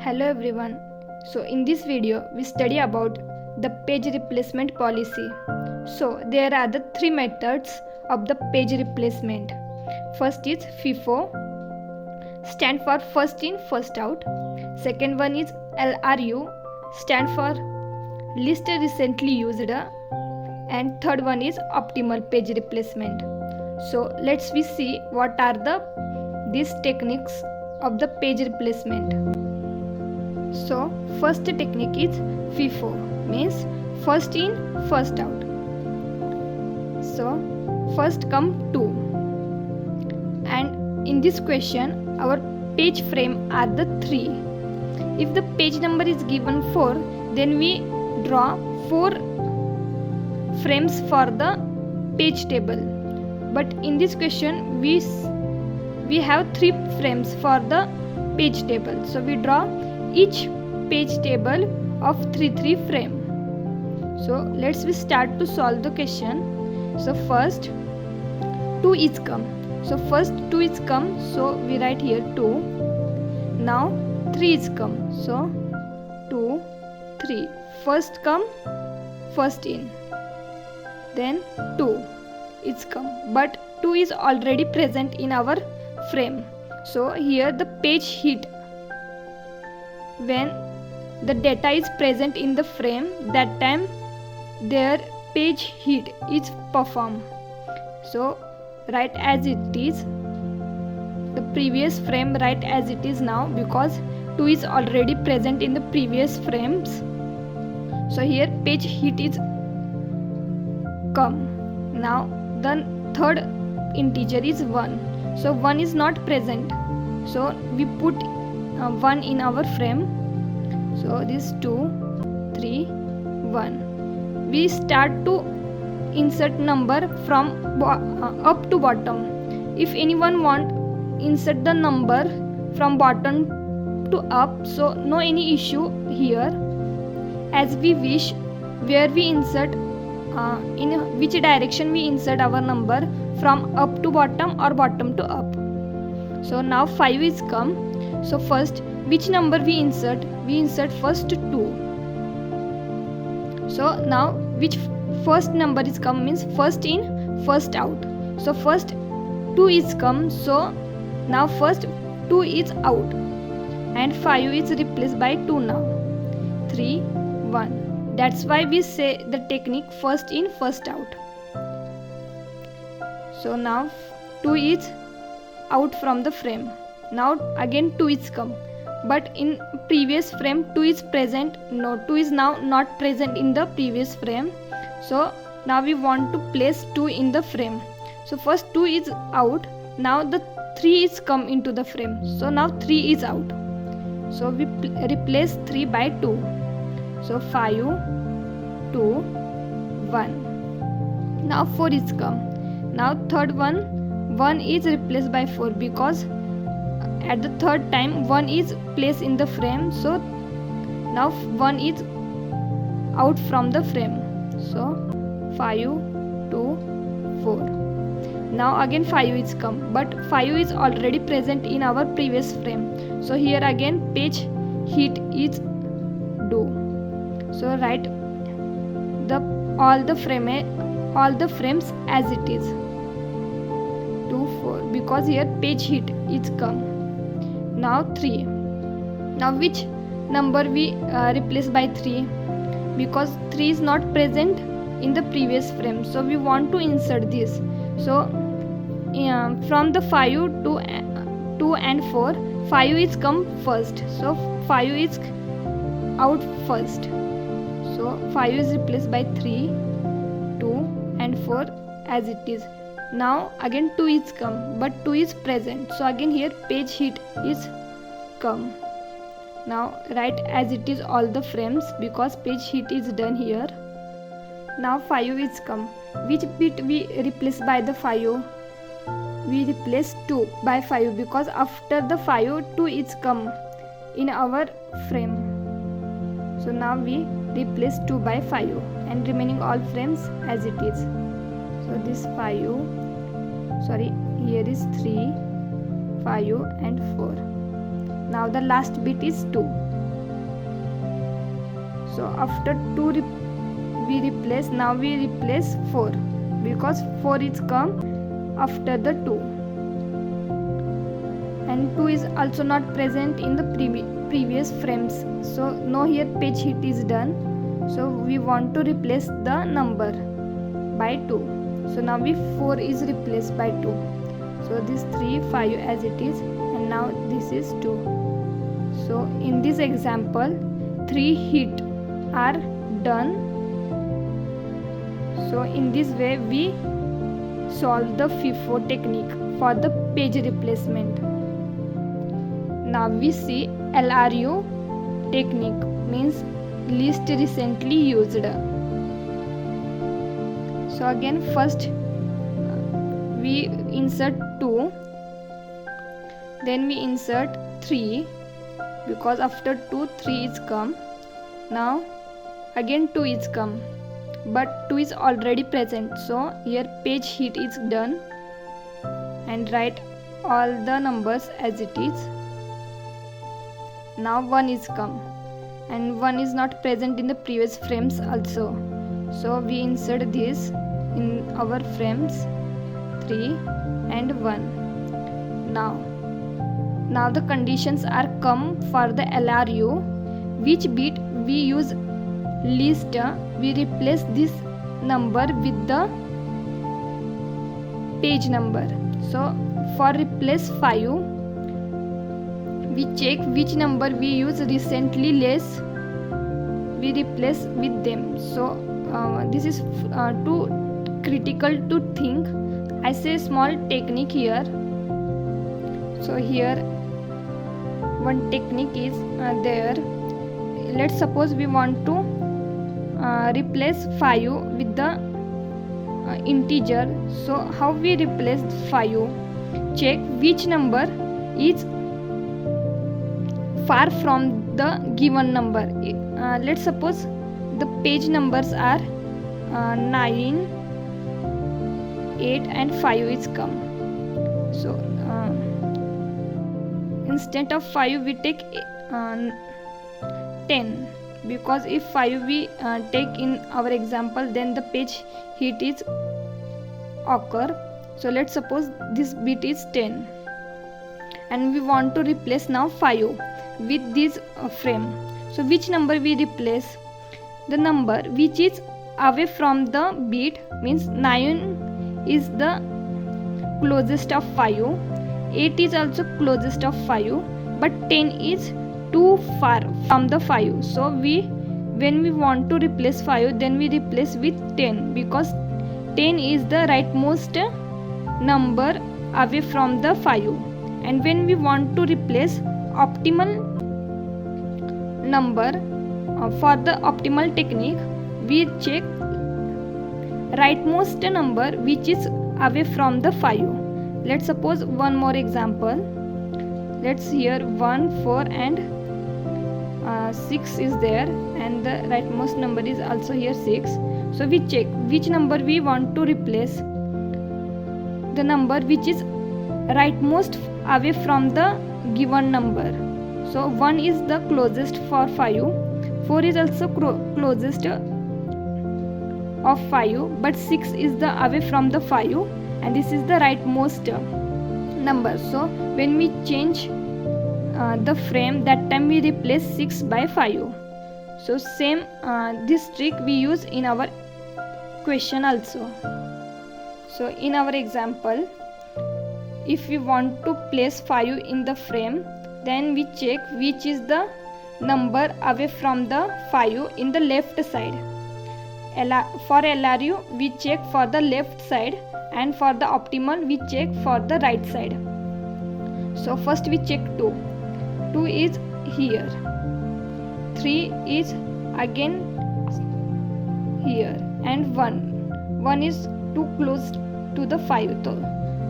Hello everyone. So in this video we study about the page replacement policy. So there are the three methods of the page replacement. First is FIFO, stand for first in first out. Second one is LRU, stand for least recently used, and third one is optimal page replacement. So let's we see what are these techniques of the page replacement. So first technique is FIFO, means first in first out. So first come 2, and in this question our page frame are the 3. If the page number is given 4, then we draw 4 frames for the page table. But in this question we have 3 frames for the page table. So we draw each page table of 3 frame. So let's start to solve the question. So first 2 is come. So first 2 is come, so we write here 2. Now 3 is come. So 2, 3. First come, first in. Then 2 is come. But 2 is already present in our frame. So here the page hit. When the data is present in the frame, that time their page hit is performed. So write as it is. The previous frame write as it is now, because 2 is already present in the previous frames. So here page hit is come. Now the third integer is 1. So 1 is not present. So we put 1 in our frame. So this 2, 3, 1. We start to insert number from up to bottom. If anyone want insert the number from bottom to up, so no any issue here. As we wish, where we insert, in which direction we insert our number, from up to bottom or bottom to up. So now 5 is come. So first which number we insert? We insert first 2. So now which first number is come, means first in first out. So first 2 is come, so now first 2 is out, and 5 is replaced by 2 now. 3, 1. That's why we say the technique first in first out. So now 2 is out from the frame. Now again 2 is come, but in previous frame 2 is present. No, 2 is now not present in the previous frame. So now we want to place 2 in the frame. So first 2 is out. Now the 3 is come into the frame. So now 3 is out. So we replace 3 by 2. So 5, 2, 1. Now 4 is come. Now third one, 1 is replaced by 4, because at the third time 1 is placed in the frame. So now 1 is out from the frame. So 5, 2, 4. Now again 5 is come, but 5 is already present in our previous frame. So here again page hit is do. So write all the frames as it is. 2, 4, because here page hit is come. Now 3. Now which number we replace by 3? Because 3 is not present in the previous frame. So we want to insert this. So from the 5 to 2 and 4, 5 is come first. So 5 is out first. So 5 is replaced by 3, 2 and 4 as it is. Now again 2 is come, but 2 is present. So again here page hit is come. Now write as it is all the frames, because page hit is done here. Now 5 is come. Which bit we replace by the 5? We replace 2 by 5, because after the 5, 2 is come in our frame. So now we replace 2 by 5, and remaining all frames as it is. So this 5, here is 3, 5 and 4. Now the last bit is 2. So after 2 we replace, now we replace 4 because 4 is come after the 2, and 2 is also not present in the previous frames, so no here page hit is done. So we want to replace the number by 2, so now we 4 is replaced by 2, so this 3 5 as it is, and now this is 2. So in this example 3 hit are done. So in this way we solve the FIFO technique for the page replacement. Now we see LRU technique, means least recently used. So again first we insert 2, then we insert 3 because after 2 3 is come. Now again 2 is come, but 2 is already present, so here page hit is done, and write all the numbers as it is. Now 1 is come, and 1 is not present in the previous frames also, so we insert this in our frames 3 and 1. Now the conditions are come for the LRU. Which bit we use least, we replace this number with the page number. So for replace 5, we check which number we use recently less, we replace with them. So this is too critical to think. I say small technique here. So here one technique is there. Let's suppose we want to replace 5 with the integer. So how we replace 5? Check which number is far from the given number. Let's suppose the page numbers are 9, 8 and 5 is come. So instead of 5 we take 10, because if 5 we take in our example, then the page hit is occur. So let's suppose this bit is 10, and we want to replace now 5 with this frame. So which number we replace? The number which is away from the bit, means 9 is the closest of 5, 8 is also closest of 5, but 10 is too far from the 5. So when we want to replace 5, then we replace with 10, because 10 is the rightmost number away from the 5. And when we want to replace optimal number, for the optimal technique we check rightmost number which is away from the 5. Let's suppose one more example. Let's here 1 4 and 6 is there, and the rightmost number is also here 6. So we check which number we want to replace. The number which is rightmost away from the given number. So 1 is the closest for 5, 4 is also closest of 5, but 6 is the away from the 5, and this is the rightmost number. So when we change the frame, that time we replace 6 by 5. So same this trick we use in our question also. So in our example, if we want to place 5 in the frame, then we check which is the number away from the 5 in the left side. For LRU we check for the left side, and for the optimal we check for the right side. So first we check 2 is here, 3 is again here, and 1 is too close to the 5.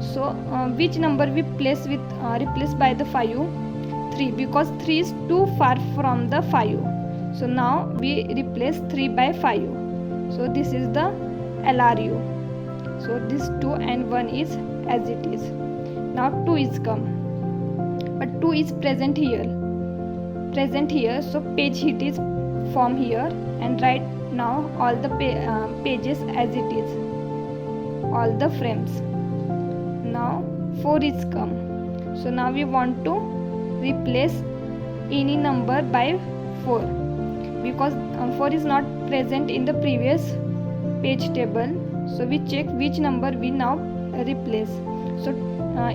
So which number we place with replace by the 5? 3, because 3 is too far from the 5. So now we replace 3 by 5. So this is the LRU. So this 2 and 1 is as it is. Now 2 is come, but 2 is present here, so page hit is form here and write now all the pages as it is, all the frames. Now 4 is come, so now we want to replace any number by 4 because 4 is not present in the previous page table. So we check which number we now replace. So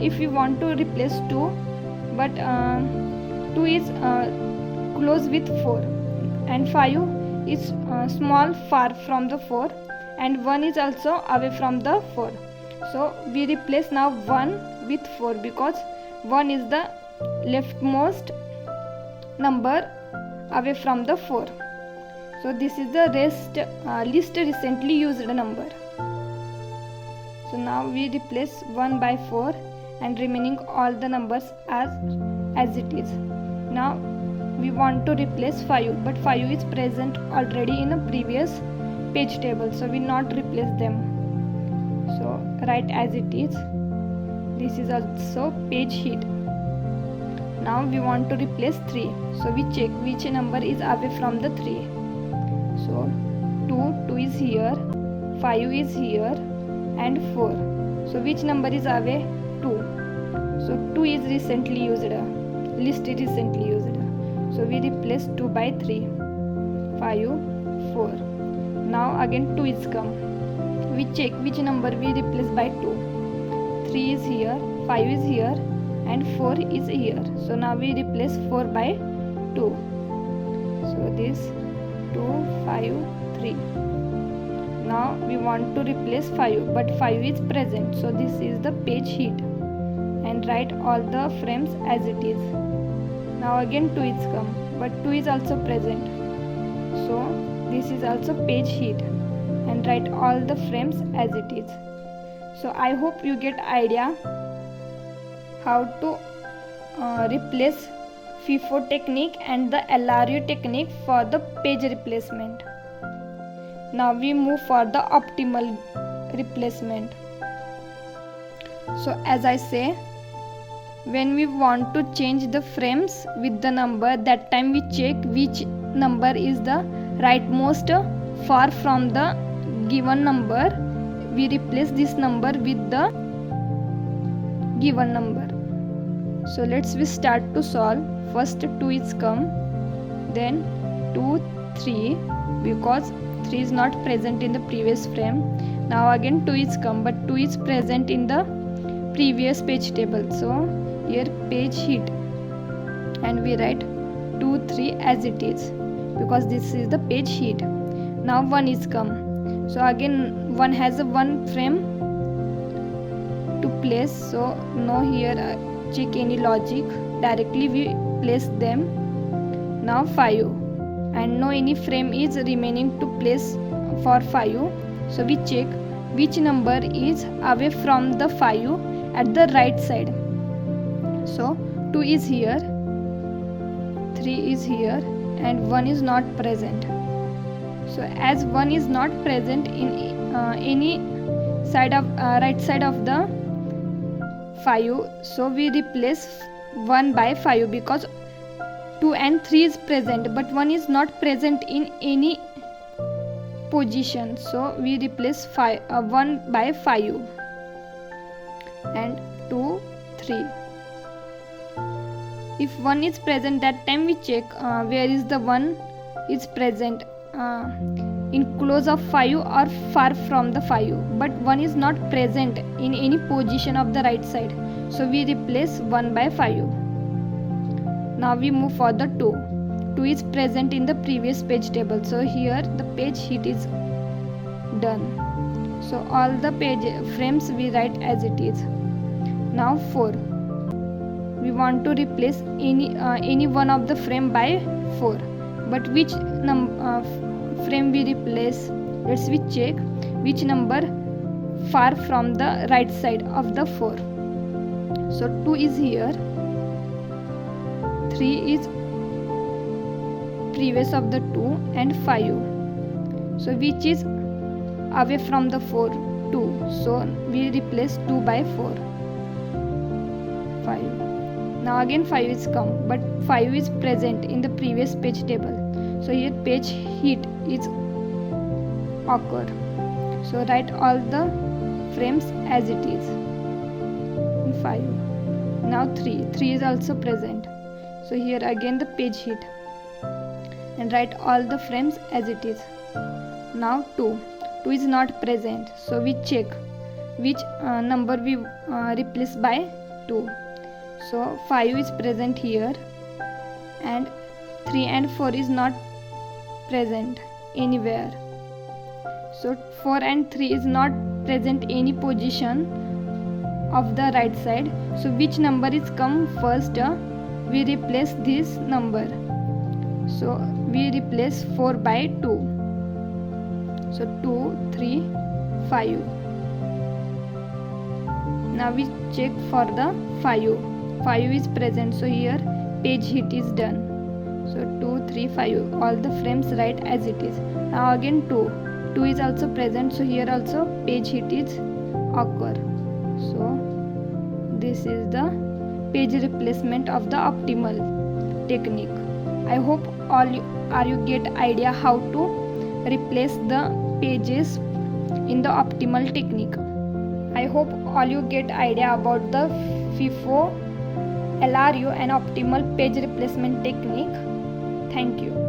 if we want to replace 2, but 2 is close with 4 and 5 is small far from the 4 and 1 is also away from the 4. So we replace now 1 with 4 because 1 is the leftmost number away from the 4. So this is the least recently used number. So now we replace 1 by 4 and remaining all the numbers as it is. Now we want to replace 5, but 5 is present already in a previous page table, so we not replace them. So write as it is. This is also page head. Now we want to replace 3, so we check which number is away from the 3. So 2 is here, 5 is here and 4. So which number is away? 2. So 2 is recently used, least recently used. So we replace 2 by 3, 5, 4. Now again 2 is come. We check which number we replace by 2. 3 is here, 5 is here and 4 is here. So now we replace 4 by 2. So this 2, 5, 3. Now we want to replace 5, but 5 is present. So this is the page head and write all the frames as it is. Now again 2 is come, but 2 is also present. So this is also page head and write all the frames as it is. So I hope you get idea how to replace FIFO technique and the LRU technique for the page replacement. Now we move for the optimal replacement. So as I say, when we want to change the frames with the number, that time we check which number is the rightmost far from the given number. We replace this number with the given number. So we start to solve. First 2 is come, then 2, 3 because 3 is not present in the previous frame. Now again 2 is come, but 2 is present in the previous page table. So here page head and we write 2, 3 as it is because this is the page head. Now 1 is come. So again 1 has a 1 frame to place. So no here check any logic. Directly we place them. Now 5 and no any frame is remaining to place for 5. So we check which number is away from the 5 at the right side. So 2 is here, 3 is here and 1 is not present. So as 1 is not present in any side of right side of the 5, so we replace 1 by 5 because 2 and 3 is present but 1 is not present in any position. So we replace 1 by 5 and 2, 3. If 1 is present, that time we check where is the 1 is present, in close of 5 or far from the 5, but 1 is not present in any position of the right side. So we replace 1 by 5. Now we move for the 2. 2 is present in the previous page table. So here the page head is done. So all the page frames we write as it is. Now 4. We want to replace any one of the frame by 4. But which frame we replace? Let's we check which number far from the right side of the 4. So 2 is here, 3 is previous of the 2 and 5. So which is away from the 4? 2. So we replace 2 by 4. 5. Now again 5 is come, but 5 is present in the previous page table. So here page hit is occur. So write all the frames as it is in 5. Now 3 is also present. So here again the page hit and write all the frames as it is. Now 2 is not present, so we check which number we replace by 2. So 5 is present here and 3 and 4 is not present anywhere. So 4 and 3 is not present any position of the right side. So which number is come first, we replace this number. So we replace 4 by 2. So 2, 3, 5. Now we check for the 5. 5 is present, so here page hit is done. So 2, 3, 5, all the frames write as it is. Now again 2 is also present, so here also page hit is occur. So this is the page replacement of the optimal technique. I hope all you get idea how to replace the pages in the optimal technique. I hope all you get idea about the FIFO, LRU and optimal page replacement technique. Thank you.